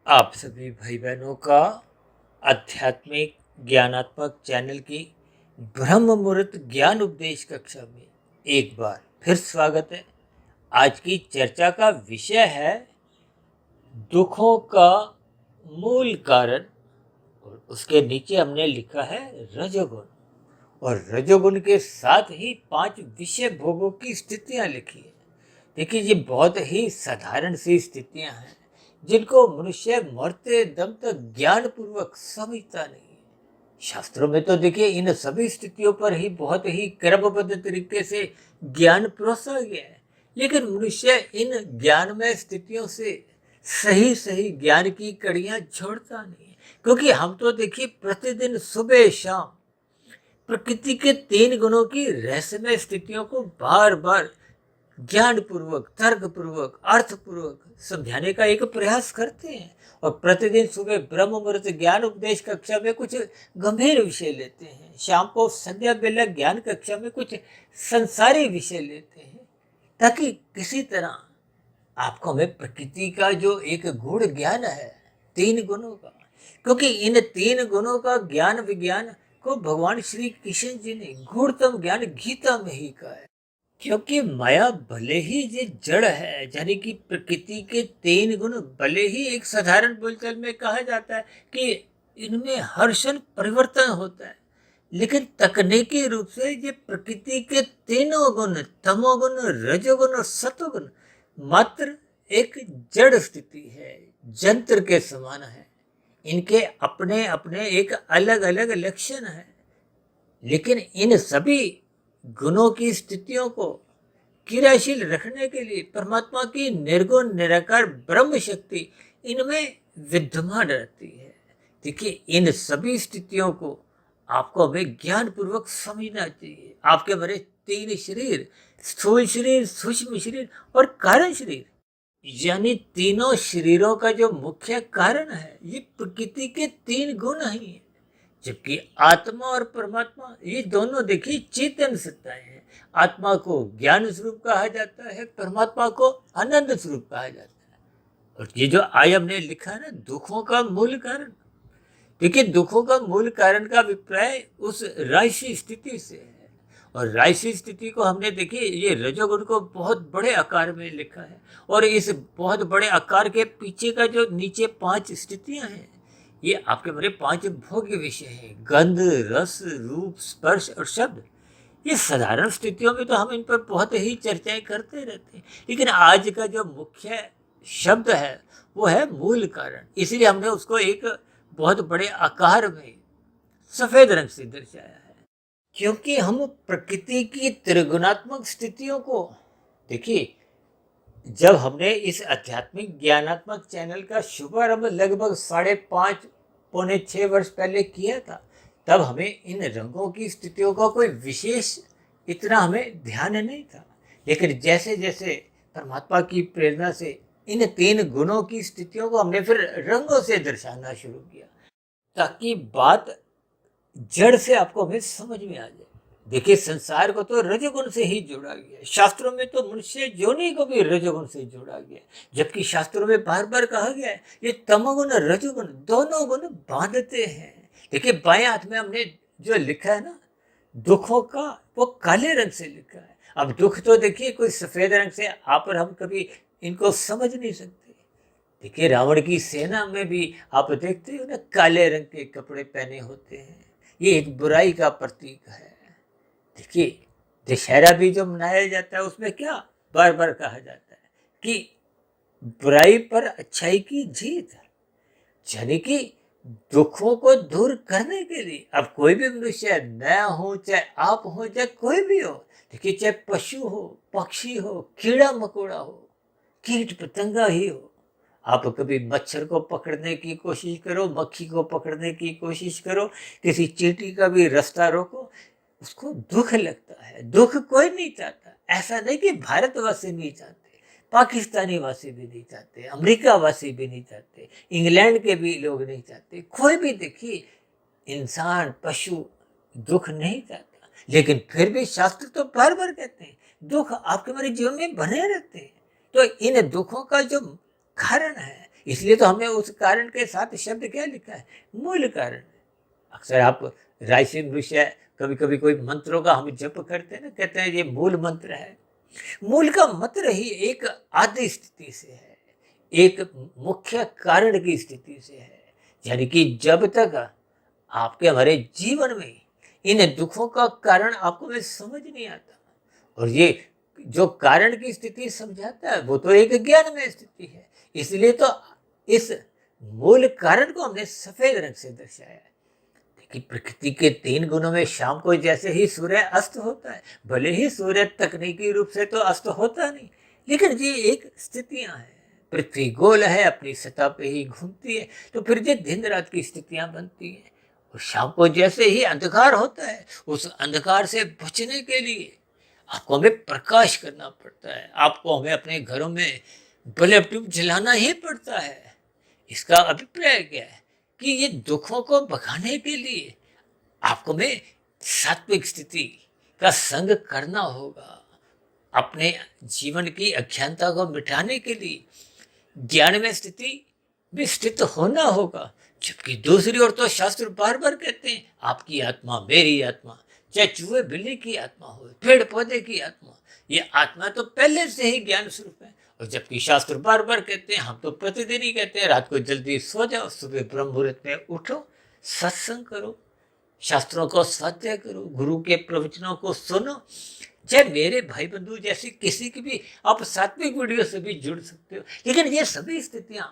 आप सभी भाई बहनों का आध्यात्मिक ज्ञानात्मक चैनल की ब्रह्म मुहूर्त ज्ञान उपदेश कक्षा में एक बार फिर स्वागत है। आज की चर्चा का विषय है दुखों का मूल कारण, और उसके नीचे हमने लिखा है रजोगुण। और रजोगुण के साथ ही 5 विषय भोगों की स्थितियां लिखी है। देखिए, ये बहुत ही साधारण सी स्थितियां हैं जिनको मनुष्य मरते दम तक ज्ञान पूर्वक समझता नहीं है। शास्त्रों में तो देखिए इन सभी स्थितियों पर ही बहुत ही क्रमबद्ध तरीके से ज्ञान परोसा गया है, लेकिन मनुष्य इन ज्ञानमय स्थितियों से सही सही ज्ञान की कड़ियां जोड़ता नहीं है। क्योंकि हम तो देखिए प्रतिदिन सुबह शाम प्रकृति के 3 गुणों की रहस्यमय स्थितियों को बार बार ज्ञान पूर्वक, तर्क पूर्वक, अर्थ पूर्वक समझाने का एक प्रयास करते हैं। और प्रतिदिन सुबह ब्रह्म मुहूर्त ज्ञान उपदेश कक्षा में कुछ गंभीर विषय लेते हैं, शाम को संध्या बेला ज्ञान कक्षा में कुछ संसारी विषय लेते हैं, ताकि किसी तरह आपको हमें प्रकृति का जो एक गूढ़ ज्ञान है 3 गुणों का, क्योंकि इन 3 गुणों का ज्ञान विज्ञान को भगवान श्री कृष्ण जी ने गूढ़तम ज्ञान गीता में ही कहा है। क्योंकि माया भले ही ये जड़ है, यानी कि प्रकृति के 3 गुण भले ही एक साधारण बोलचाल में कहा जाता है कि इनमें हर क्षण परिवर्तन होता है, लेकिन तकनीकी रूप से ये प्रकृति के तीनों गुण, तमोगुण, रजोगुण और सतोगुण, मात्र एक जड़ स्थिति है, जंत्र के समान है। इनके अपने अपने एक अलग अलग लक्षण है, लेकिन इन सभी गुणों की स्थितियों को क्रियाशील रखने के लिए परमात्मा की निर्गुण निराकार ब्रह्म शक्ति इनमें विद्यमान रहती है। देखिए, इन सभी स्थितियों को आपको हमें ज्ञान पूर्वक समझना चाहिए। आपके हमारे 3 शरीर, स्थूल शरीर, सूक्ष्म शरीर और कारण शरीर, यानी तीनों शरीरों का जो मुख्य कारण है ये प्रकृति के 3 गुण ही है। जबकि आत्मा और परमात्मा ये दोनों देखिए चेतन सत्ताएं हैं। आत्मा को ज्ञान स्वरूप कहा जाता है, परमात्मा को आनंद स्वरूप कहा जाता है। और ये जो आयम ने लिखा है ना, दुखों का मूल कारण, देखिए दुखों का मूल कारण का अभिप्राय उस राशि स्थिति से है। और राशि स्थिति को हमने देखिए ये रजोगुण को बहुत बड़े आकार में लिखा है, और इस बहुत बड़े आकार के पीछे का जो नीचे 5 स्थितियां हैं ये आपके मेरे 5 भोग्य विषय हैं, गंध, रस, रूप, स्पर्श और शब्द। ये साधारण स्थितियों में तो हम इन पर बहुत ही चर्चाएं करते रहते हैं, लेकिन आज का जो मुख्य शब्द है वो है मूल कारण। इसलिए हमने उसको एक बहुत बड़े आकार में सफेद रंग से दर्शाया है, क्योंकि हम प्रकृति की त्रिगुणात्मक स्थितियों को देखिए, जब हमने इस आध्यात्मिक ज्ञानात्मक चैनल का शुभारंभ लगभग 5.5 पौने 6 वर्ष पहले किया था, तब हमें इन रंगों की स्थितियों का कोई विशेष इतना हमें ध्यान नहीं था। लेकिन जैसे जैसे परमात्मा की प्रेरणा से इन 3 गुणों की स्थितियों को हमने फिर रंगों से दर्शाना शुरू किया, ताकि बात जड़ से आपको हमें समझ में आ जाए। देखिए, संसार को तो रजोगुण से ही जोड़ा गया है। शास्त्रों में तो मनुष्य योनि को भी रजोगुण से जोड़ा गया है, जबकि शास्त्रों में बार बार कहा गया है ये तमोगुण और रजोगुण दोनों गुण बांधते हैं। देखिए, बाएं हाथ में हमने जो लिखा है ना दुखों का, वो काले रंग से लिखा है। अब दुख तो देखिए कोई सफेद रंग से आप और हम कभी इनको समझ नहीं सकते। देखिए, रावण की सेना में भी आप देखते हो ना, काले रंग के कपड़े पहने होते हैं। ये एक बुराई का प्रतीक है। देखिए, दशहरा भी जो मनाया जाता है उसमें क्या बार बार कहा जाता है कि बुराई पर अच्छाई की जीत, यानी कि दुखों को दूर करने के लिए अब कोई भी मनुष्य, मैं हो चाहे आप हो चाहे कोई भी हो, देखिए चाहे पशु हो, पक्षी हो, कीड़ा मकोड़ा हो, कीट पतंगा ही हो, आप कभी मच्छर को पकड़ने की कोशिश करो, मक्खी को पकड़ने की कोशिश करो, किसी चींटी का भी रास्ता रोको, उसको दुख लगता है। दुख कोई नहीं चाहता। ऐसा नहीं कि भारतवासी नहीं चाहते, पाकिस्तानी वासी भी नहीं चाहते, अमेरिका वासी भी नहीं चाहते, इंग्लैंड के भी लोग नहीं चाहते, कोई भी देखिए इंसान पशु दुख नहीं चाहता। लेकिन फिर भी शास्त्र तो बार बार कहते हैं दुख आपके हमारे जीवन में बने रहते हैं। तो इन दुखों का जो कारण है, इसलिए तो हमने उस कारण के साथ शब्द क्या लिखा है, मूल कारण। अक्सर आप राशि मनुष्य कभी कभी कोई मंत्रों का हम जप करते हैं ना, कहते हैं ये मूल मंत्र है। मूल का मंत्र ही एक आदि स्थिति से है, एक मुख्य कारण की स्थिति से है। यानी कि जब तक आपके हमारे जीवन में इन दुखों का कारण आपको में समझ नहीं आता, और ये जो कारण की स्थिति समझाता है वो तो एक ज्ञान में स्थिति है। इसलिए तो इस मूल कारण को हमने सफेद रंग से दर्शाया है कि प्रकृति के 3 गुणों में शाम को जैसे ही सूर्य अस्त होता है, भले ही सूर्य तकनीकी रूप से तो अस्त होता नहीं, लेकिन ये एक स्थितियां हैं। पृथ्वी गोल है, अपनी सतह पे ही घूमती है, तो फिर ये दिन रात की स्थितियां बनती हैं। और शाम को जैसे ही अंधकार होता है, उस अंधकार से बचने के लिए आपको हमें प्रकाश करना पड़ता है, आपको हमें अपने घरों में बल्ब ट्यूब जलाना ही पड़ता है। इसका अभिप्राय क्या है कि ये दुखों को भगाने के लिए आपको में सात्विक स्थिति का संग करना होगा। अपने जीवन की अज्ञानता को मिटाने के लिए ज्ञान में स्थिति में स्थित होना होगा। जबकि दूसरी ओर तो शास्त्र बार बार कहते हैं आपकी आत्मा मेरी आत्मा, चाहे चूहे बिल्ली की आत्मा हो, पेड़ पौधे की आत्मा, ये आत्मा तो पहले से ही ज्ञान स्वरूप है। और जबकि शास्त्र बार बार कहते हैं, हम तो प्रतिदिन ही कहते हैं, रात को जल्दी सो जाओ, सुबह ब्रह्म मुहूर्त में उठो, सत्संग करो, शास्त्रों को स्वाध्याय करो, गुरु के प्रवचनों को सुनो। चाहे मेरे भाई बंधु जैसे किसी की भी आप सात्विक वीडियो से भी जुड़ सकते हो, लेकिन ये सभी स्थितियां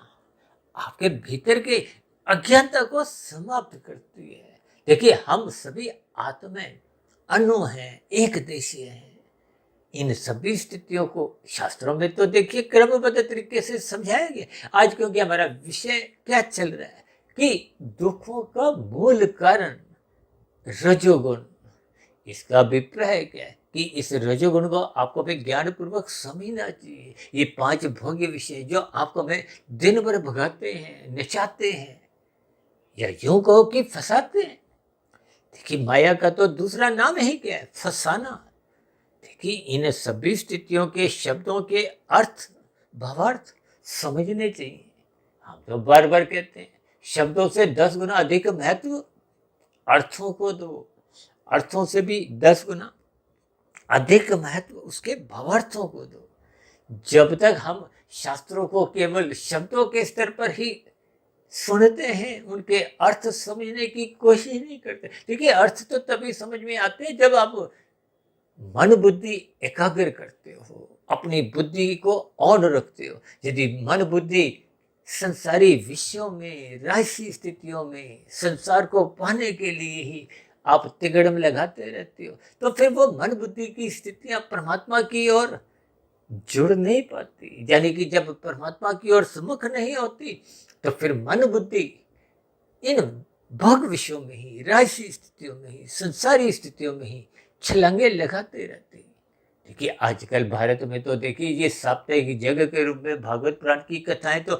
आपके भीतर के अज्ञानता को समाप्त करती है। देखिए, हम सभी आत्माएं अणु हैं, एक देशीय हैं। इन सभी स्थितियों को शास्त्रों में तो देखिए क्रमबद्ध तरीके से समझाया गया। आज क्योंकि हमारा विषय क्या चल रहा है कि दुखों का मूल कारण रजोगुण। इसका अभिप्राय क्या है कि इस रजोगुण को आपको भी ज्ञान पूर्वक समझना चाहिए। ये 5 भोग्य विषय जो आपको में दिन भर भगाते हैं, नचाते हैं, या यूं कहो कि फंसाते हैं। देखिए, माया का तो दूसरा नाम ही क्या है, फंसाना। देखिए, इन सभी स्थितियों के शब्दों के अर्थ भावार्थ समझने चाहिए। हम तो बार बार कहते हैं, शब्दों से 10 गुना अधिक महत्व अर्थों को दो, अर्थों से भी 10 गुना अधिक महत्व उसके भावार्थों को दो। जब तक हम शास्त्रों को केवल शब्दों के स्तर पर ही सुनते हैं, उनके अर्थ समझने की कोशिश नहीं करते। देखिए, अर्थ तो तभी समझ में आते हैं जब आप मन बुद्धि एकाग्र करते हो, अपनी बुद्धि को ऑन रखते हो। यदि मन बुद्धि संसारी विषयों में, राशि स्थितियों में, संसार को पाने के लिए ही आप तिगड़म लगाते रहते हो, तो फिर वो मन बुद्धि की स्थितियां परमात्मा की ओर जुड़ नहीं पाती। यानी कि जब परमात्मा की ओर सुमुख नहीं होती, तो फिर मन बुद्धि इन भोग विषयों में ही, राशि स्थितियों में ही, संसारी स्थितियों में ही छलांगे लगाते रहते हैं। देखिए, आजकल भारत में तो देखिए ये साप्ताहिक जगह के रूप में भागवत पुराण की कथाएं तो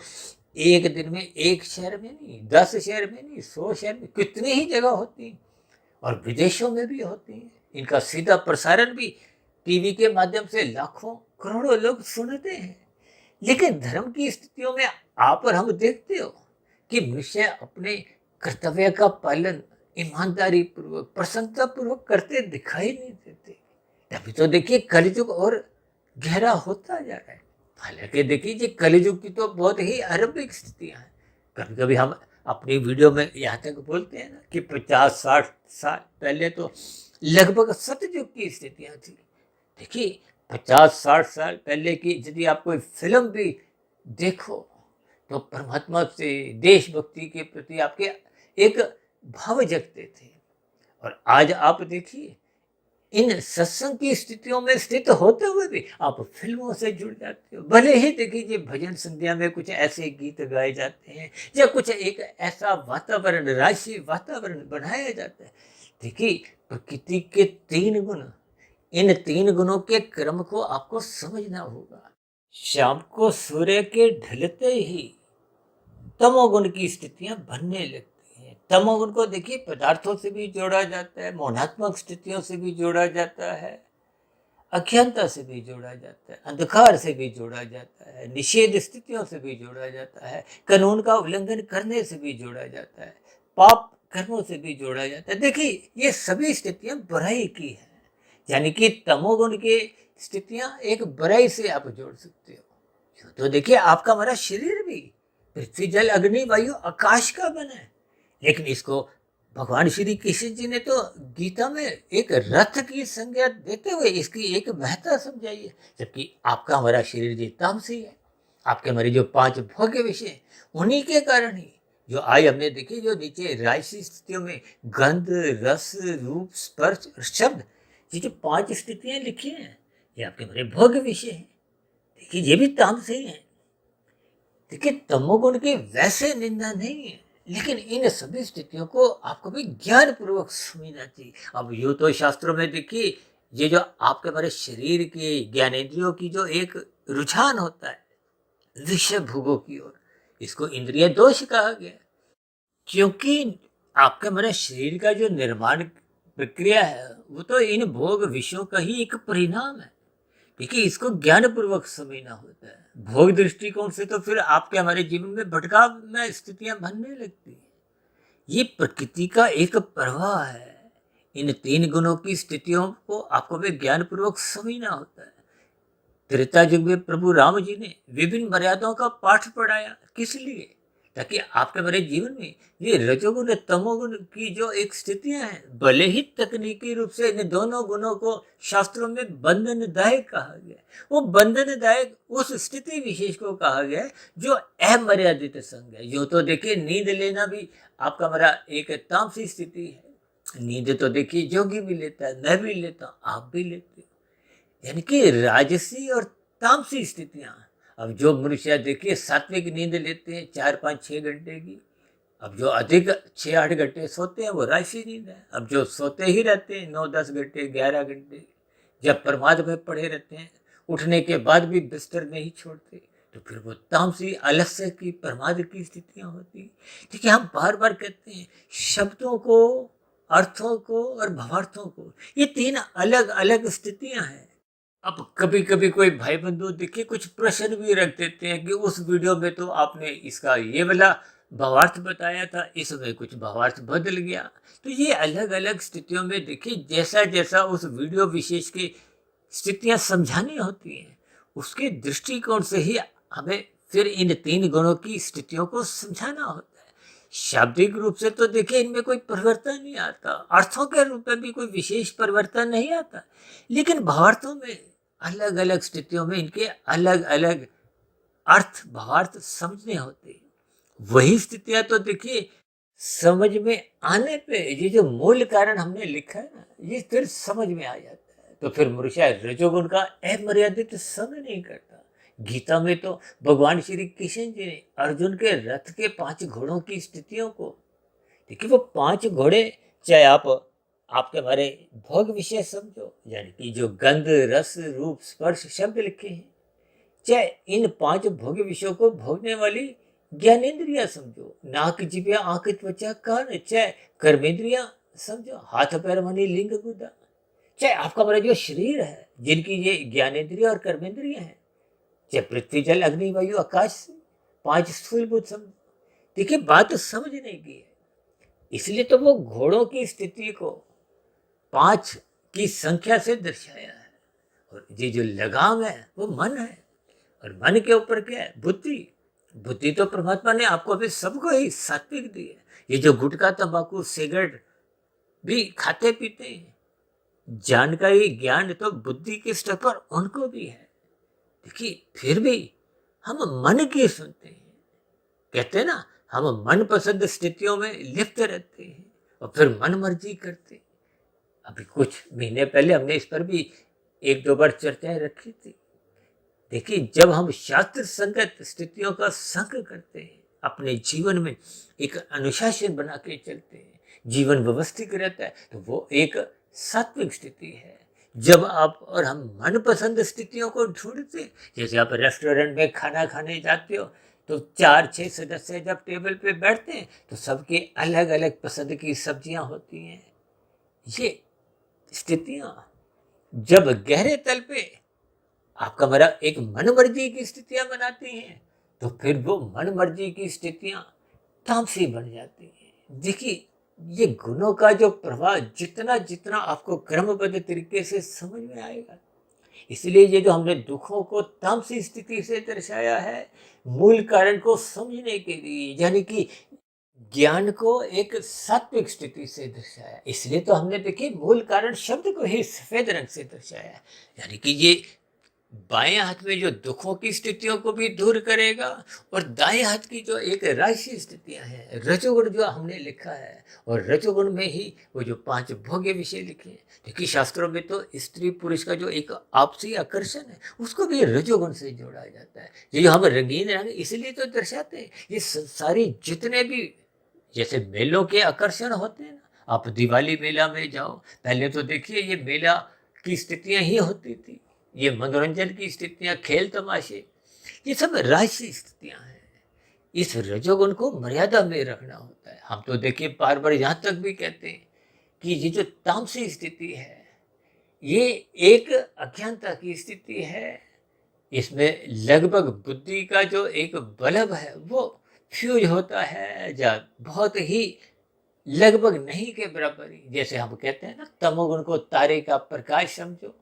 एक दिन में एक शहर में नहीं, 10 शहर में नहीं, 100 शहर में, कितनी ही जगह होती हैं, और विदेशों में भी होती हैं। इनका सीधा प्रसारण भी टीवी के माध्यम से लाखों करोड़ों लोग सुनते हैं। लेकिन धर्म की स्थितियों में आप और हम देखते हो कि मनुष्य अपने कर्तव्य का पालन ईमानदारी पूर्वक, प्रसन्नता पूर्वक करते दिखाई नहीं देते। तभी तो देखिए कलयुग और गहरा होता जा रहा है। हालांकि देखिए, ये कलयुग की तो बहुत ही आरंभिक स्थितियां हैं। कभी कभी हम अपनी वीडियो में यहाँ तक बोलते हैं ना कि 50-60 साल पहले तो लगभग सतयुग की स्थितियां थी। देखिए, 50-60 साल पहले की यदि आप कोई फिल्म भी देखो, तो परमात्मा से, देशभक्ति के प्रति आपके एक भाव जगते थे। और आज आप देखिए, इन सत्संग की स्थितियों में स्थित होते हुए भी आप फिल्मों से जुड़ जाते हो। भले ही देखिए भजन संध्या में कुछ ऐसे गीत गाए जाते हैं, या कुछ एक ऐसा वातावरण, राशि वातावरण बनाया जाता है। देखिए, प्रकृति के 3 गुण, इन 3 गुणों के क्रम को आपको समझना होगा। शाम को सूर्य के ढलते ही तमोगुण की स्थितियां बनने लगती हैं। तमोगुण को देखिए पदार्थों से भी जोड़ा जाता है, मौनात्मक स्थितियों से भी जोड़ा जाता है, अज्ञानता से भी जोड़ा जाता है, अंधकार से भी जोड़ा जाता है, निषेध स्थितियों से भी जोड़ा जाता है, कानून का उल्लंघन करने से भी जोड़ा जाता है, पाप कर्मों से भी जोड़ा जाता है। देखिए, ये सभी स्थितियां बुराई की हैं, यानी कि तमोगुण की स्थितियां एक बुराई से आप जोड़ सकते हो। यूं तो देखिए, आपका हमारा शरीर भी पृथ्वी जल अग्नि वायु आकाश का बना है, लेकिन इसको भगवान श्री कृष्ण जी ने तो गीता में एक रथ की संज्ञा देते हुए इसकी एक महत्ता समझाई है। जबकि आपका हमारा शरीर जी तामसी है, आपके हमारे जो पांच भोग्य विषय, उन्हीं के कारण ही जो आज हमने देखी, जो नीचे राजसी स्थितियों में गंध रस रूप स्पर्श और शब्द, ये जो पांच स्थितियां लिखी हैं, ये आपके हमारे भोग्य विषय हैं। देखिए, ये भी तामसी है। देखिए, तमोगुण की वैसे निंदा नहीं है, लेकिन इन सभी स्थितियों को आपको भी ज्ञान पूर्वक समझना चाहिए। अब यूं तो शास्त्रों में देखिए, ये जो आपके हमारे शरीर के ज्ञानेंद्रियों की जो एक रुझान होता है विषय भोगों की ओर, इसको इंद्रिय दोष कहा गया, क्योंकि आपके हमारे शरीर का जो निर्माण प्रक्रिया है वो तो इन भोग विषयों का ही एक परिणाम है। देखिए, इसको ज्ञान पूर्वक समझना होता है। भोग दृष्टिकोण से तो फिर आपके हमारे जीवन में भटकाव में स्थितियां बनने लगती हैं। ये प्रकृति का एक प्रवाह है। इन तीन गुणों की स्थितियों को आपको भी ज्ञान पूर्वक समझना होता है। त्रेता युग में प्रभु राम जी ने विभिन्न मर्यादाओं का पाठ पढ़ाया, किस लिए? ताकि आपके हमारे जीवन में ये रजोगुण तमोगुण की जो एक स्थितियां हैं, भले ही तकनीकी रूप से इन दोनों गुणों को शास्त्रों में बंधनदायक कहा गया, वो बंधनदायक उस स्थिति विशेष को कहा गया है जो अमर्यादित संग है। यूं तो देखिए, नींद लेना भी आपका हमारा एक तामसी स्थिति है। नींद तो देखिए जोगी भी लेता है, मैं भी लेता हूँ, आप भी लेते हो, यानी कि राजसी और तामसी स्थितियां। अब जो मनुष्य देखिए सात्विक नींद लेते हैं 4 5 6 घंटे की, अब जो अधिक 6 8 घंटे सोते हैं वो राजसी नींद है। अब जो सोते ही रहते हैं 9 10 घंटे 11 घंटे, जब प्रमाद में पड़े रहते हैं, उठने के बाद भी बिस्तर नहीं छोड़ते, तो फिर वो तामसी आलस्य की प्रमाद की स्थितियां होती। देखिए, हम बार बार कहते हैं शब्दों को, अर्थों को और भावार्थों को, ये तीन अलग अलग स्थितियां हैं। अब कभी कभी कोई भाई बंधु देखिए कुछ प्रश्न भी रख देते हैं कि उस वीडियो में तो आपने इसका ये वाला भावार्थ बताया था, इसमें कुछ भावार्थ बदल गया। तो ये अलग अलग स्थितियों में देखिए, जैसा जैसा उस वीडियो विशेष की स्थितियां समझानी होती हैं, उसके दृष्टिकोण से ही हमें फिर इन तीन गुणों की स्थितियों को समझाना होता है। शाब्दिक रूप से तो देखिए इनमें कोई परिवर्तन नहीं आता, अर्थों के रूप में भी कोई विशेष परिवर्तन नहीं आता, लेकिन भावार्थों में अलग अलग स्थितियों में इनके अलग अलग अर्थ भावार्थ समझने होते हैं। वही स्थितियां तो देखिए समझ में आने पे ये जो मूल कारण हमने लिखा है ना, ये फिर समझ में आ जाता है। तो फिर मनुष्य रजोगुण का अमर्यादित संग नहीं करता। गीता में तो भगवान श्री कृष्ण जी ने अर्जुन के रथ के 5 घोड़ों की स्थितियों को, देखिए वो 5 घोड़े, चाहे आपके हमारे भोग विषय समझो, यानी कि जो गंध रस रूप स्पर्श शब्द लिखे हैं, चाहे इन 5 भोग विषयों को भोगने वाली ज्ञानेन्द्रिया समझो, नाक जिभ्या आंख त्वचा कान, चाहे कर्मेंद्रिया समझो, हाथ पैर मनी लिंग गुदा, चाहे आपका हमारा जो शरीर है जिनकी ये ज्ञानेन्द्रिया और कर्मेंद्रिया है, चाहे पृथ्वी जल अग्नि वायु आकाश, 5 स्थूलभूत समझो। देखिए, बात तो समझने की है। इसलिए तो वो घोड़ों की स्थिति को 5 की संख्या से दर्शाया है। और ये जो लगाम है वो मन है, और मन के ऊपर क्या है? बुद्धि। बुद्धि तो परमात्मा ने आपको अभी सबको ही सात्विक दी है। ये जो गुटखा तंबाकू सिगरेट भी खाते पीते हैं, जानकारी ज्ञान तो बुद्धि के स्तर पर उनको भी है। देखिए, फिर भी हम मन की सुनते हैं। कहते हैं ना, हम मनपसंद स्थितियों में लिप्त रहते हैं और फिर मन मर्जी करते हैं। अभी कुछ महीने पहले हमने इस पर भी 1 2 बार चर्चाएं रखी थी। देखिए, जब हम शास्त्र संगत स्थितियों का संग करते हैं, अपने जीवन में एक अनुशासन बना के चलते हैं, जीवन व्यवस्थित रहता है, तो वो एक सात्विक स्थिति है। जब आप और हम मनपसंद स्थितियों को ढूंढते हैं, जैसे आप रेस्टोरेंट में खाना खाने जाते हो, तो 4 6 सदस्य जब टेबल पे बैठते हैं तो सबके अलग अलग पसंद की सब्जियां होती हैं। ये स्थितियां जब गहरे तल पे आपका हमारा एक मन मर्जी की स्थितियां बनाती हैं, तो फिर वो मन मर्जी की स्थितियां तामसी बन जाती हैं। देखिए, ये गुणों का जो प्रभाव जितना जितना आपको क्रमबद्ध तरीके से समझ में आएगा, इसलिए ये जो हमने दुखों को तामसी स्थिति से दर्शाया है, मूल कारण को समझने के लिए, यानी कि ज्ञान को एक सात्विक स्थिति से दर्शाया। इसलिए तो हमने देखिए मूल कारण शब्द को ही सफेद रंग से दर्शाया है, यानी कि ये बाएं हाथ में जो दुखों की स्थितियों को भी दूर करेगा, और दाएं हाथ की जो एक राशि स्थितियां हैं, रजोगुण जो हमने लिखा है, और रजोगुण में ही वो जो 5 भोग्य विषय लिखे हैं। देखिए, शास्त्रों में तो स्त्री पुरुष का जो एक आपसी आकर्षण है, उसको भी रजोगुण से जोड़ा जाता है। ये जो हम रंगीन रंग इसलिए तो दर्शाते हैं, ये सारी जितने भी जैसे मेलों के आकर्षण होते हैं ना, आप दिवाली मेला में जाओ, पहले तो देखिए ये मेला की स्थितियां ही होती थी, ये मनोरंजन की स्थितियां, खेल तमाशे, ये सब राजसी स्थितियां हैं। इस रजोगुण को मर्यादा में रखना होता है। हम तो देखिए बार बार यहाँ तक भी कहते हैं कि ये जो तामसी स्थिति है, ये एक अज्ञानता की स्थिति है। इसमें लगभग बुद्धि का जो एक बल्ब है वो फ्यूज होता है, या बहुत ही लगभग नहीं के बराबर ही। जैसे हम कहते हैं ना, तमोगुण को तारे का प्रकाश समझो,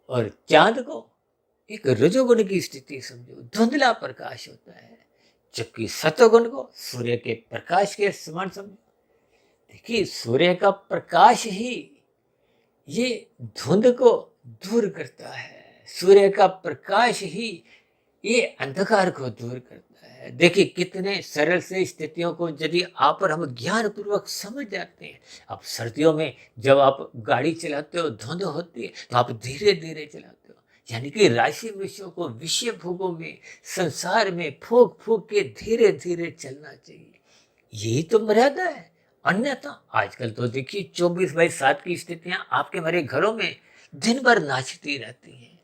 और चांद को एक रजोगुण की स्थिति समझो, धुंधला प्रकाश होता है। जबकि सतोगुण को सूर्य के प्रकाश के समान समझो। देखिए, सूर्य का प्रकाश ही ये धुंध को दूर करता है, सूर्य का प्रकाश ही ये अंधकार को दूर करता है। देखिए, कितने सरल से स्थितियों को यदि आप और हम ज्ञान पूर्वक समझ जाते हैं। अब सर्दियों में जब आप गाड़ी चलाते हो, धुंध होती है, तो आप धीरे धीरे चलाते हो, यानी कि राशि विषयों को विषय भोगों में, संसार में फूक फूक के धीरे धीरे चलना चाहिए। यही तो मर्यादा है। अन्यथा आजकल तो देखिए 24/7 की स्थितियां आपके हमारे घरों में दिन भर नाचती रहती हैं।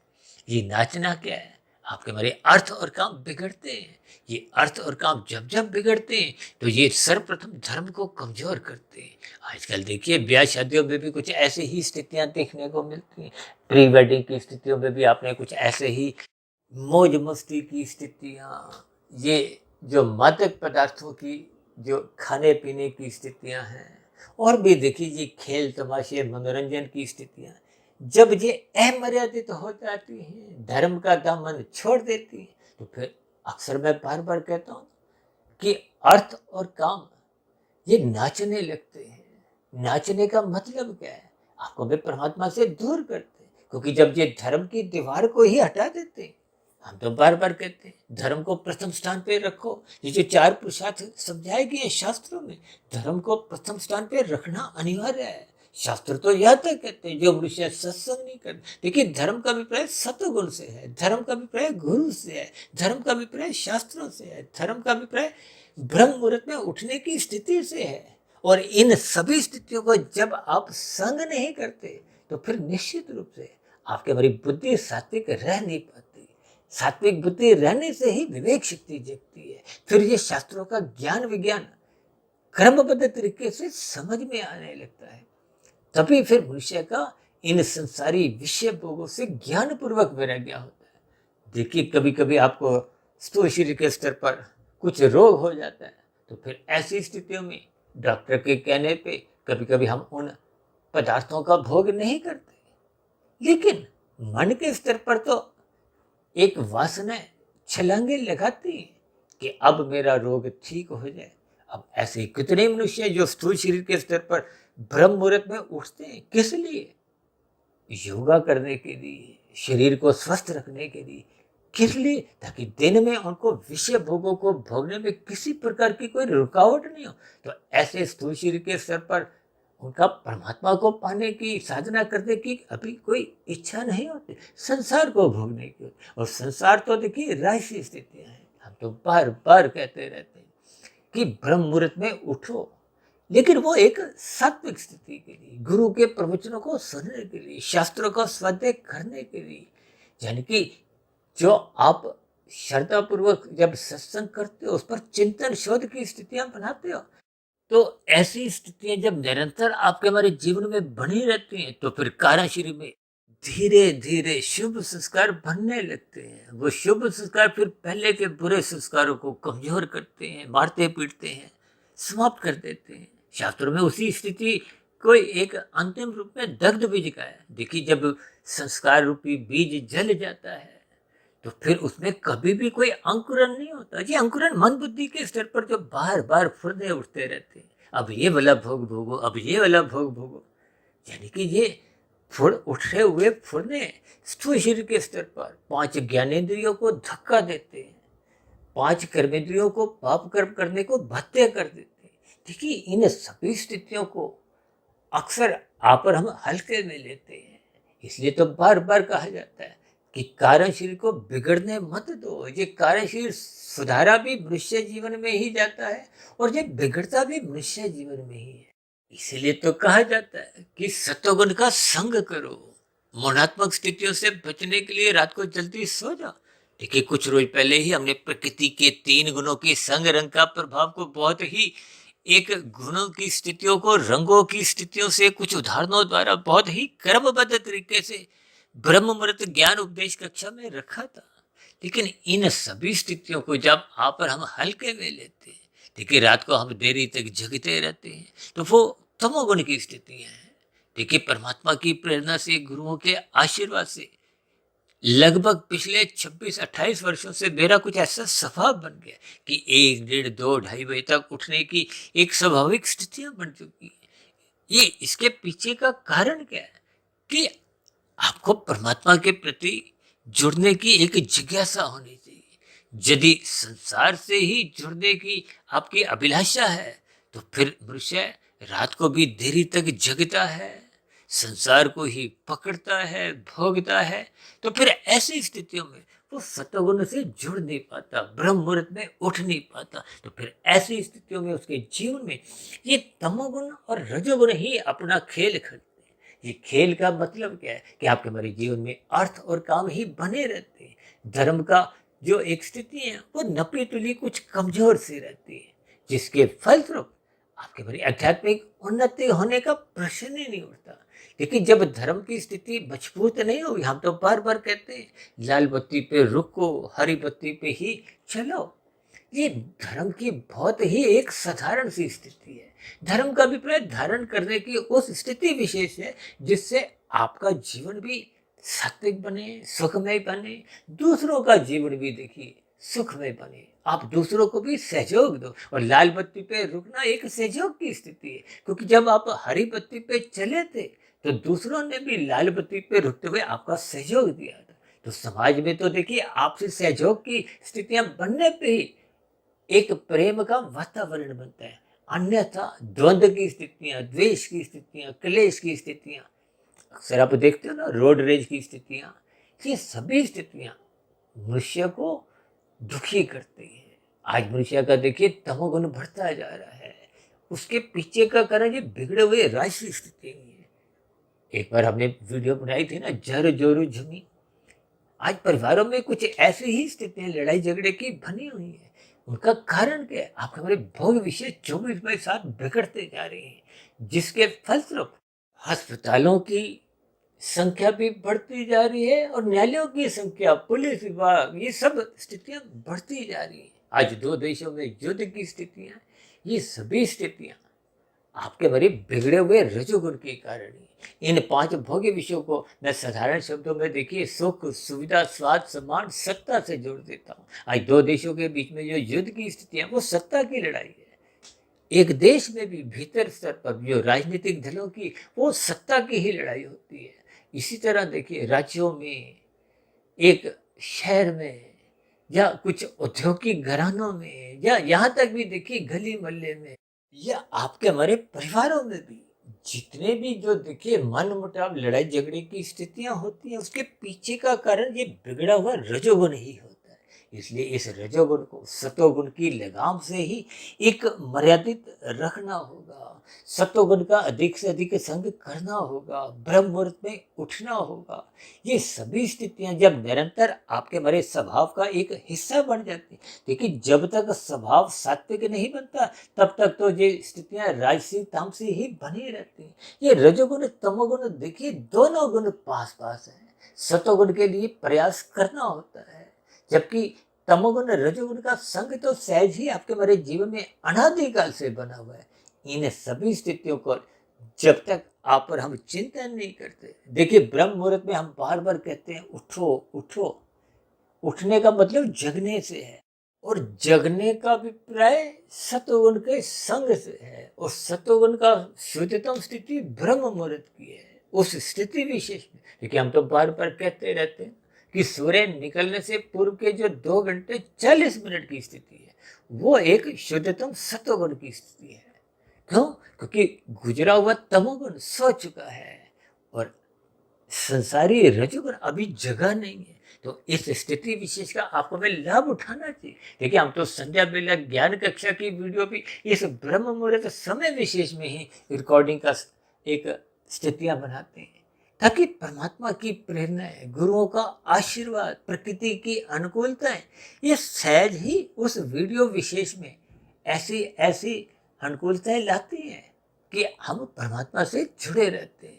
ये नाचना क्या है? आपके हमारे अर्थ और काम बिगड़ते हैं। ये अर्थ और काम जब जब बिगड़ते हैं, तो ये सर्वप्रथम धर्म को कमजोर करते हैं। आजकल देखिए ब्याह शादियों में भी कुछ ऐसे ही स्थितियां देखने को मिलती हैं। प्री वेडिंग की स्थितियों में भी आपने कुछ ऐसे ही मौज मस्ती की स्थितियां, ये जो मादक पदार्थों की जो खाने पीने की स्थितियां हैं, और भी देखिए ये खेल तमाशे मनोरंजन की स्थितियां, जब ये अमर्यादित हो जाती हैं, धर्म का दामन छोड़ देती है, तो फिर अक्सर मैं बार बार कहता हूँ कि अर्थ और काम ये नाचने लगते हैं। नाचने का मतलब क्या है? आपको वे परमात्मा से दूर करते हैं, क्योंकि जब ये धर्म की दीवार को ही हटा देते हैं, हम तो बार बार कहते हैं धर्म को प्रथम स्थान पे रखो। ये जो 4 पुरुषार्थ समझाए गए हैं शास्त्रों में, धर्म को प्रथम स्थान पे रखना अनिवार्य है। शास्त्र तो यह तक कहते हैं, जो मनुष्य सत्संग नहीं करते। देखिए, धर्म का अभिप्राय सतगुण से है, धर्म का अभिप्राय गुरु से है, धर्म का अभिप्राय शास्त्रों से है, धर्म का अभिप्राय ब्रह्म मुहूर्त में उठने की स्थिति से है। और इन सभी स्थितियों को जब आप संग नहीं करते, तो फिर निश्चित रूप से आपके हमारी बुद्धि सात्विक रह नहीं पाती। सात्विक बुद्धि रहने से ही विवेक शक्ति जगती है। फिर ये शास्त्रों का ज्ञान विज्ञान क्रमबद्ध तरीके से समझ में आने लगता है। तभी फिर मनुष्य का इन संसारी विषय भोगों से ज्ञान पूर्वक वैराग्य होता है। देखिए, कभी कभी आपको स्थूल शरीर के स्तर पर कुछ रोग हो जाता है, तो फिर ऐसी स्थितियों में डॉक्टर के कहने पे कभी कभी हम उन पदार्थों का भोग नहीं करते। लेकिन मन के स्तर पर तो एक वासना छलांगे लगाती है कि अब मेरा रोग ठीक हो जाए। अब ऐसे कितने मनुष्य जो स्थूल शरीर के स्तर पर ब्रह्म मुहूर्त में उठते हैं, किस लिए? योगा करने के लिए, शरीर को स्वस्थ रखने के लिए। किस लिए? ताकि दिन में उनको विषय भोगों को भोगने में किसी प्रकार की कोई रुकावट नहीं हो। तो ऐसे स्थूल शरीर के स्तर पर उनका परमात्मा को पाने की, साधना करने की अभी कोई इच्छा नहीं होती, संसार को भोगने की। और संसार तो देखिए राशि स्थितियां हैं। हम तो बार बार कहते रहते हैं कि ब्रह्म मुहूर्त में उठो, लेकिन वो एक सात्विक स्थिति के लिए, गुरु के प्रवचनों को सुनने के लिए, शास्त्रों का स्वाध्याय करने के लिए। यानी कि जो आप श्रद्धा पूर्वक जब सत्संग करते हो, उस पर चिंतन शोध की स्थितियां बनाते हो, तो ऐसी स्थितियां जब निरंतर आपके हमारे जीवन में बनी रहती हैं, तो फिर काराशरी में धीरे धीरे शुभ संस्कार बनने लगते हैं। वो शुभ संस्कार फिर पहले के बुरे संस्कारों को कमजोर करते हैं, मारते पीटते हैं, समाप्त कर देते हैं। शास्त्रों में उसी स्थिति को एक अंतिम रूप में दग्ध बीज का है। देखिए, जब संस्कार रूपी बीज जल जाता है तो फिर उसमें कभी भी कोई अंकुरन नहीं होता। ये अंकुरन मन बुद्धि के स्तर पर जो बार बार फुरने उठते रहते हैं, अब ये वाला भोग भोगो, अब ये वाला भोग भोगो, यानी कि ये फुर उठे हुए फुरने स्थूल शरीर के स्तर पर 5 ज्ञानेंद्रियों को धक्का देते हैं, 5 कर्मेंद्रियों को पाप कर्म करने को भत्ते कर देते हैं। देखिए, इन सभी स्थितियों को अक्सर आप और हम हल्के में लेते हैं। इसलिए तो बार बार कहा जाता है कि कारण शरीर को बिगड़ने मत दो। ये कारण शरीर सुधारा भी मनुष्य जीवन में ही जाता है और ये बिगड़ता भी मनुष्य जीवन में ही है। इसीलिए तो कहा जाता है कि सत्वगुण का संग करो। मोनात्मक स्थितियों से बचने के लिए रात को जल्दी सो जाओ। देखिए, कुछ रोज पहले ही हमने प्रकृति के 3 गुणों के संग रंग का प्रभाव को बहुत ही एक गुणों की स्थितियों को रंगों की स्थितियों से कुछ उदाहरणों द्वारा बहुत ही क्रमबद्ध तरीके से ब्रह्म मुहूर्त ज्ञान उपदेश कक्षा में रखा था। लेकिन इन सभी स्थितियों को जब आप और हम हल्के में लेते हैं, देखिए रात को हम देरी तक जगते रहते हैं, तो वो तमोगुण की स्थितियां हैं। देखिए, परमात्मा की प्रेरणा से, गुरुओं के आशीर्वाद से लगभग पिछले 26-28 वर्षों से मेरा कुछ ऐसा स्वभाव बन गया कि 1, 1.5, 2, 2:30 बजे तक उठने की एक स्वाभाविक स्थितियां बन चुकी है। ये इसके पीछे का कारण क्या है कि आपको परमात्मा के प्रति जुड़ने की एक जिज्ञासा होनी चाहिए। यदि संसार से ही जुड़ने की आपकी अभिलाषा है तो फिर मनुष्य रात को भी देरी तक जगता है, संसार को ही पकड़ता है, भोगता है। तो फिर ऐसी स्थितियों में वो सत्वगुण से जुड़ नहीं पाता, ब्रह्म मुहूर्त में उठ नहीं पाता। तो फिर ऐसी स्थितियों में उसके जीवन में ये तमोगुण और रजोगुण ही अपना खेल खेलते हैं। ये खेल का मतलब क्या है कि आपके हमारे जीवन में अर्थ और काम ही बने रहते हैं। धर्म का जो एक स्थिति है वो नपी तुली कुछ कमजोर सी रहती है, जिसके फलस्वरूप आपके हमारी आध्यात्मिक उन्नति होने का प्रश्न ही नहीं उठता। लेकिन जब धर्म की स्थिति मजबूत नहीं होगी, हम तो बार बार कहते हैं लाल बत्ती पे रुको, हरी बत्ती पे ही चलो। ये धर्म की बहुत ही एक साधारण सी स्थिति है। धर्म का अभिप्राय धारण करने की उस स्थिति विशेष है जिससे आपका जीवन भी सात्विक बने, सुखमय बने, दूसरों का जीवन भी देखिए सुखमय बने, आप दूसरों को भी सहयोग दो। और लाल बत्ती पे रुकना एक सहयोग की स्थिति है, क्योंकि जब आप हरी बत्ती पे चले थे तो दूसरों ने भी लाल बत्ती पे रुकते हुए आपका सहयोग दिया था। तो समाज में तो देखिए आपसी सहयोग की स्थितियां बनने पे ही एक प्रेम का वातावरण बनता है। अन्यथा द्वंद्व की स्थितियां, द्वेष की स्थितियां, क्लेश की स्थितियां, अक्सर आप देखते हो ना, रोड रेज की स्थितियां, ये सभी स्थितियां मनुष्य को दुखी करती है। आज मनुष्य का देखिए तमोगुण बढ़ता जा रहा है। उसके पीछे का कारण ये बिगड़े हुए राष्ट्रीय स्थिति है। एक बार हमने वीडियो बनाई थी ना, जर जोरू जमी। आज परिवारों में कुछ ऐसी ही स्थितियां लड़ाई झगड़े की बनी हुई है। उनका कारण क्या है? आपके हमारे भोग विषय 24/7 बिगड़ते जा रहे हैं, जिसके फलस्वरूप अस्पतालों की संख्या भी बढ़ती जा रही है और न्यायालयों की संख्या, पुलिस विभाग, ये सब स्थितियां बढ़ती जा रही है। आज 2 देशों में युद्ध की स्थितियां, ये सभी स्थितियां आपके बड़े बिगड़े हुए रजोगुण के कारण ही। इन 5 भोग्य विषयों को मैं साधारण शब्दों में देखिए सुख, सुविधा, स्वाद, सम्मान, सत्ता से जोड़ देता हूँ। आज 2 देशों के बीच में जो युद्ध की स्थिति है वो सत्ता की लड़ाई है। एक देश में भी भीतर स्तर पर जो राजनीतिक दलों की, वो सत्ता की ही लड़ाई होती है। इसी तरह देखिए राज्यों में, एक शहर में, या कुछ औद्योगिक घरानों में, या यहाँ तक भी देखिए गली मोहल्ले में, या आपके हमारे परिवारों में भी जितने भी जो देखिए मन मुटाव, लड़ाई झगड़े की स्थितियां होती हैं, उसके पीछे का कारण ये बिगड़ा हुआ रजोगुण ही होता है। इसलिए इस रजोगुण को सतोगुण की लगाम से ही एक मर्यादित रखना होगा। सतोगुण का अधिक से अधिक संग करना होगा, ब्रह्म मुहूर्त में उठना होगा। ये सभी स्थितियां जब निरंतर आपके हमारे स्वभाव का एक हिस्सा बन जाती, देखिए जब तक स्वभाव सात्विक नहीं बनता तब तक तो ये स्थितियां राजसी तामसी ही बनी रहती हैं। ये रजोगुण तमोगुण देखिए दोनों गुण पास पास हैं। सतोगुण के लिए प्रयास करना होता है, जबकि तमोगुण रजोगुण का संग तो सहज ही आपके हमारे जीवन में अनादिकाल से बना हुआ है। इन सभी स्थितियों को जब तक आप पर हम चिंतन नहीं करते, देखिए ब्रह्म मुहूर्त में हम बार बार कहते हैं उठो उठो। उठने का मतलब जगने से है, और जगने का अभिप्राय सतोगुण के संग से है, और सतोगुण का शुद्धतम स्थिति ब्रह्म मुहूर्त की है। उस स्थिति विशेष में देखिए हम तो बार बार कहते रहते हैं कि सूर्य निकलने से पूर्व के जो 2 घंटे 40 मिनट की स्थिति है वो एक शुद्धतम सतोगुण की स्थिति है। क्यों? क्योंकि गुजरा हुआ तमोगुण सो चुका है और संसारी रजोगुण अभी जगह नहीं है। तो इस स्थिति विशेष का आपको हमें लाभ उठाना चाहिए। देखिए हम तो संध्या बेला ज्ञान कक्षा की वीडियो भी इस ब्रह्म मुहूर्त समय विशेष में ही रिकॉर्डिंग का एक स्थितियां बनाते हैं, ताकि परमात्मा की प्रेरणाएं, गुरुओं का आशीर्वाद, प्रकृति की अनुकूलताएं ये सहज ही उस वीडियो विशेष में ऐसी ऐसी अनुकूलताएं लाती हैं कि हम परमात्मा से जुड़े रहते हैं,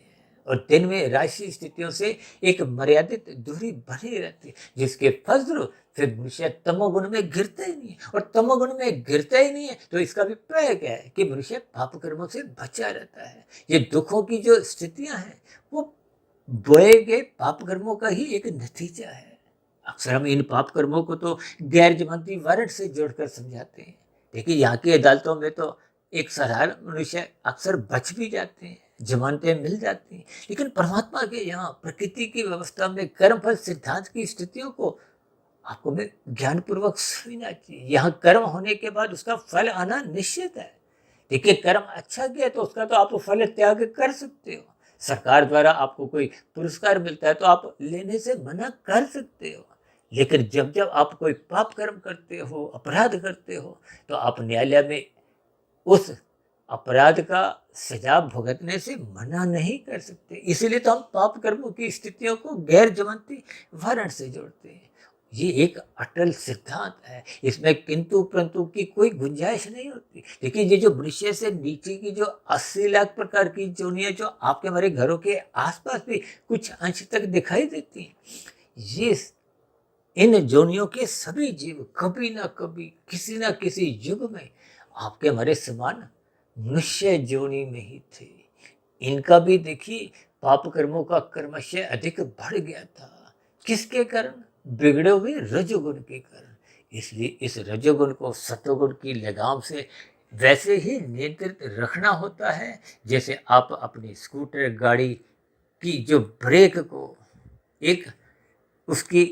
और दिन में राशि स्थितियों से एक मर्यादित दूरी बनी रहती है, जिसके फलस्वरूप फिर मनुष्य तमोगुण में गिरता ही नहीं है। और तमोगुण में गिरता ही नहीं है तो इसका अभिप्राय क्या है कि मनुष्य पाप कर्मों से बचा रहता है। ये दुखों की जो स्थितियां हैं वो बोए गए पाप कर्मों का ही एक नतीजा है। अक्सर हम इन पाप कर्मों को तो गैर जमानती वारंट से जोड़कर समझाते हैं। देखिए यहाँ की अदालतों में तो एक साधारण मनुष्य अक्सर बच भी जाते हैं, जमानतें मिल जाती हैं, लेकिन परमात्मा के यहाँ प्रकृति की व्यवस्था में कर्मफल सिद्धांत की स्थितियों को आपको में ज्ञानपूर्वक समझना चाहिए। यहाँ कर्म होने के बाद उसका फल आना निश्चित है। देखिए कर्म अच्छा किया तो उसका तो आप फल त्याग कर सकते हो। सरकार द्वारा आपको कोई पुरस्कार मिलता है तो आप लेने से मना कर सकते हो, लेकिन जब जब आप कोई पाप कर्म करते हो, अपराध करते हो, तो आप न्यायालय में उस अपराध का सजा भुगतने से मना नहीं कर सकते। इसीलिए तो हम पाप कर्मों की स्थितियों को गैर जमानती वारंट से जोड़ते हैं। ये एक अटल सिद्धांत है, इसमें किंतु परंतु की कोई गुंजाइश नहीं होती। देखिए ये जो मनुष्य से नीचे की जो 80 लाख प्रकार की जोनियां जो आपके हमारे घरों के आसपास भी कुछ अंश तक दिखाई देती हैं, ये इन जोनियों के सभी जीव कभी ना कभी किसी ना किसी युग में आपके हमारे समान मनुष्य जोनि में ही थे। इनका भी देखिए पाप कर्मों का कर्मशय अधिक बढ़ गया था। किसके कारण? बिगड़े हुए रजोगुण के कारण। इसलिए इस रजोगुण को सतोगुण की लगाम से वैसे ही नियंत्रित रखना होता है जैसे आप अपनी स्कूटर गाड़ी की जो ब्रेक को एक उसकी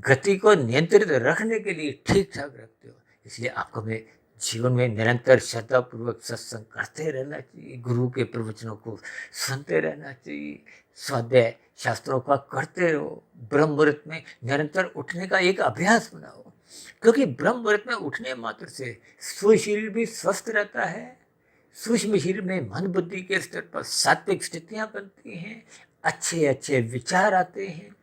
गति को नियंत्रित रखने के लिए ठीक ठाक रखते हो। इसलिए आपको हमें जीवन में निरंतर श्रद्धापूर्वक सत्संग करते रहना चाहिए, गुरु के प्रवचनों को सुनते रहना चाहिए, स्वाध्याय शास्त्रों का करते रहो, ब्रह्म मुहूर्त में निरंतर उठने का एक अभ्यास बनाओ, क्योंकि ब्रह्म मुहूर्त में उठने मात्र से स्थूल शरीर भी स्वस्थ रहता है, सूक्ष्म शरीर में मन बुद्धि के स्तर पर सात्विक स्थितियां बनती हैं, अच्छे अच्छे विचार आते हैं,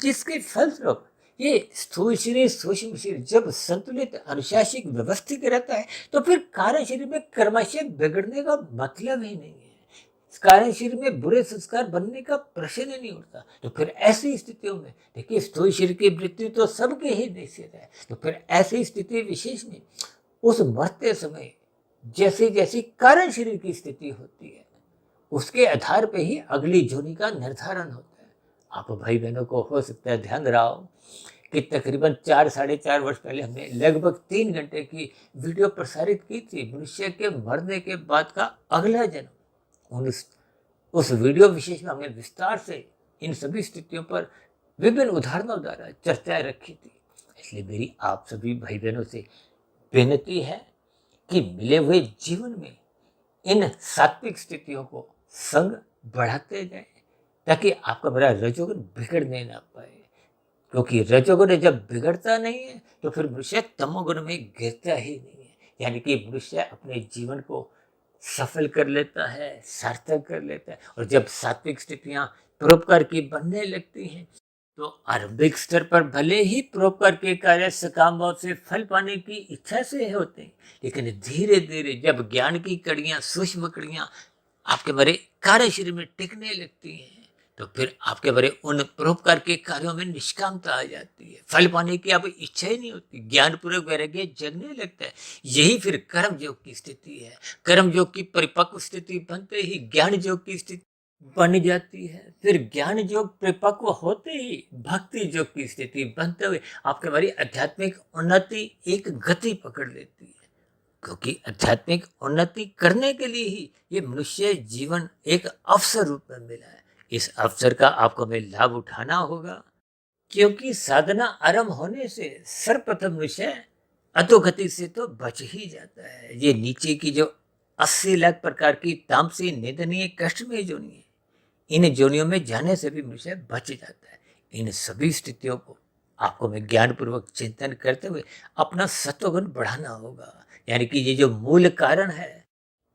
जिसके फलस्वरूप ये स्थूल शरीर सूक्ष्म शरीर जब संतुलित अनुशासित व्यवस्थित रहता है तो फिर कारण शरीर में कर्माशय बिगड़ने का मतलब ही नहीं है। कारण शरीर में बुरे संस्कार बनने का प्रश्न ही नहीं उठता। तो फिर ऐसी स्थितियों में देखिए स्थूल शरीर की मृत्यु तो सबके ही निश्चित है। तो फिर ऐसी स्थिति विशेष में उस मरते समय जैसी जैसी कारण शरीर की स्थिति होती है उसके आधार पर ही अगली जोनि का निर्धारण होता है। आप भाई बहनों को हो सकता है ध्यान रहा हो कि तकरीबन 4-4.5 वर्ष पहले हमने लगभग 3 घंटे की वीडियो प्रसारित की थी, मनुष्य के मरने के बाद का अगला जन्म। उस वीडियो विशेष में हमने विस्तार से इन सभी स्थितियों पर विभिन्न उदाहरणों द्वारा चर्चाएं रखी थी। इसलिए मेरी आप सभी भाई बहनों से विनती है कि मिले हुए जीवन में इन सात्विक स्थितियों को संग बढ़ाते जाएं, ताकि आपका मेरा रजोगुण बिगड़ने ना पाए। क्योंकि रजोगुण जब बिगड़ता नहीं है तो फिर मनुष्य तमोगुण में गिरता ही नहीं है। यानी कि मनुष्य अपने जीवन को सफल कर लेता है, सार्थक कर लेता है। और जब सात्विक स्थितियां परोपकार की बनने लगती हैं तो आरंभिक स्तर पर भले ही परोपकार के कार्य सकाम भाव से फल पाने की इच्छा से होते हैं, लेकिन धीरे धीरे जब ज्ञान की कड़ियां, सूक्ष्म कड़ियां आपके बड़े कार्य शरीर में टिकने लगती हैं तो फिर आपके बड़े उन परोपकार के कार्यों में निष्कामता आ जाती है। फल पाने की आप इच्छा ही नहीं होती, ज्ञान पूर्वक वैराग्य जगने लगता है। यही फिर कर्म योग की स्थिति है। कर्म योग की परिपक्व स्थिति बनते ही ज्ञान योग की स्थिति बन जाती है। फिर ज्ञान योग परिपक्व होते ही भक्ति योग की स्थिति बनते हुए आपके बड़ी आध्यात्मिक उन्नति एक गति पकड़ लेती है। क्योंकि आध्यात्मिक उन्नति करने के लिए ही ये मनुष्य जीवन एक अवसर रूप में मिला है। इस अवसर का आपको हमें लाभ उठाना होगा, क्योंकि साधना आरंभ होने से सर्वप्रथम मनुष्य अधोगति से तो बच ही जाता है। ये नीचे की जो 80 लाख प्रकार की तामसी निंदनीय कष्टमय जोनि है, इन जोनियों में जाने से भी मनुष्य बच जाता है। इन सभी स्थितियों को आपको में ज्ञान पूर्वक चिंतन करते हुए अपना सत्वगुण बढ़ाना होगा। यानी कि ये जो मूल कारण है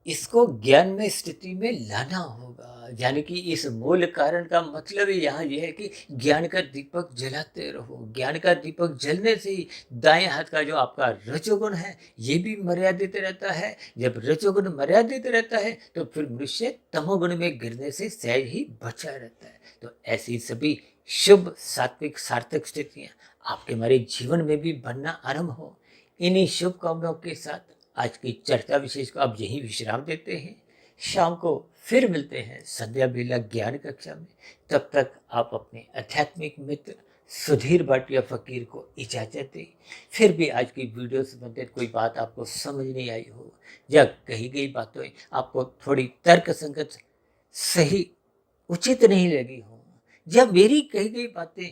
इसको ज्ञान में स्थिति में लाना होगा। यानी कि इस मूल कारण का मतलब ही यहाँ यह है कि ज्ञान का दीपक जलाते रहो। ज्ञान का दीपक जलने से ही दाएं हाथ का जो आपका रजोगुण है ये भी मर्यादित रहता है। जब रजोगुण मर्यादित रहता है तो फिर मनुष्य तमोगुण में गिरने से सहज ही बचा रहता है। तो ऐसी सभी शुभ सात्विक सार्थक स्थितियाँ आपके हमारे जीवन में भी बनना आरंभ हो। इन्हीं शुभकामनाओं के साथ आज की चर्चा विशेष को आप यहीं विश्राम देते हैं। शाम को फिर मिलते हैं संध्या बेला ज्ञान कक्षा में। तब तक आप अपने आध्यात्मिक मित्र सुधीर भाटिया फकीर को इजाजत दें। फिर भी आज की वीडियो से संबंधित कोई बात आपको समझ नहीं आई हो या कही गई बातें आपको थोड़ी तर्क संगत सही उचित नहीं लगी हो, या मेरी कही गई बातें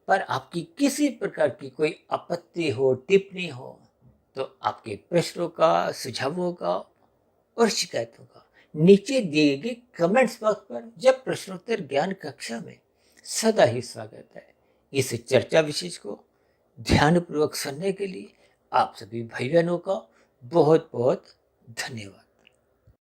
पर आपकी किसी प्रकार की कोई आपत्ति हो, टिप्पणी हो, तो आपके प्रश्नों का, सुझावों का और शिकायतों का नीचे दिए गए कमेंट्स बॉक्स पर जब प्रश्नोत्तर ज्ञान कक्षा में सदा ही स्वागत है। इस चर्चा विशेष को ध्यानपूर्वक सुनने के लिए आप सभी भाई बहनों का बहुत बहुत धन्यवाद।